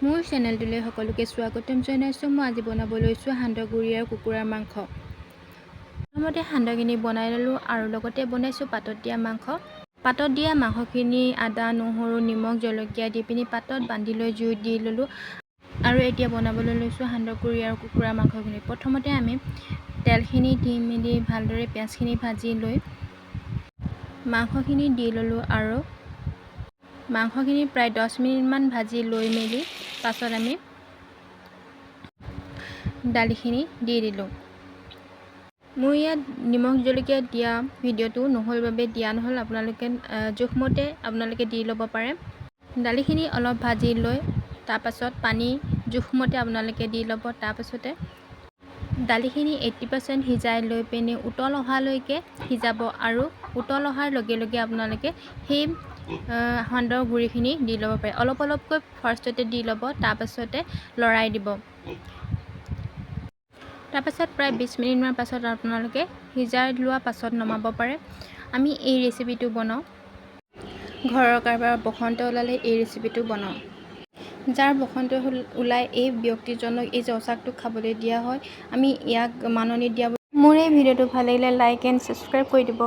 মোৰ চেনেলটোলৈ সকলোকে স্বাগতম জনাইছোঁ। মই আজি বনাব লৈছোঁ সান্দহগুড়ি আৰু কুকুৰাৰ মাংস। প্ৰথমতে সান্দহখিনি বনাই ল'লোঁ আৰু লগতে বনাইছোঁ পাতত দিয়া মাংস। পাতত দিয়া মাংসখিনি আদা, নহৰু, নিমখ, জলকীয়া দি পিনি পাতত বান্ধি লৈ জুইত দি ল'লোঁ। আৰু এতিয়া বনাবলৈ লৈছোঁ সান্দহগুড়ি আৰু কুকুৰাৰ মাংসখিনি। প্ৰথমতে আমি তেলখিনি দি মেলি ভালদৰে পিঁয়াজখিনি ভাজি লৈ মাংসখিনি দি ল'লোঁ আৰু মাংসখিনি প্ৰায় 10 মিনিটমান ভাজি লৈ মেলি পাছত আমি দালিখিনি দি দিলোঁ। মোৰ ইয়াত নিমখ জলকীয়া দিয়া ভিডিঅ'টো নহ'ল বাবে দিয়া নহ'ল, আপোনালোকে জোখমতে আপোনালোকে দি ল'ব পাৰে। দালিখিনি অলপ ভাজি লৈ তাৰপাছত পানী জোখমতে আপোনালোকে দি ল'ব। তাৰপাছতে দালিখিনি 80% সিজাই লৈ পিনি উতল অহালৈকে সিজাব আৰু উতল অহাৰ লগে লগে আপোনালোকে সেই সান্দহগুড়িখিনি দি ল'ব পাৰে। অলপ অলপকৈ ফাৰ্ষ্টতে দি ল'ব, তাৰপাছতে লৰাই দিব। তাৰপাছত প্ৰায় 20 মিনিটমান পাছত আপোনালোকে সিজাই লোৱা পাছত নমাব পাৰে। আমি এই ৰেচিপিটো বনাওঁ ঘৰৰ কাৰোবাৰ বসন্ত ওলালে এই ৰেচিপিটো বনাওঁ। যাৰ বসন্ত ওলাই এই ব্যক্তিজনক এই জলচাকটো খাবলৈ দিয়া হয়, আমি ইয়াক মাননি দিয়া। মোৰ এই ভিডিঅ'টো ভাল লাগিলে লাইক এণ্ড ছাবস্ক্ৰাইব কৰি দিব।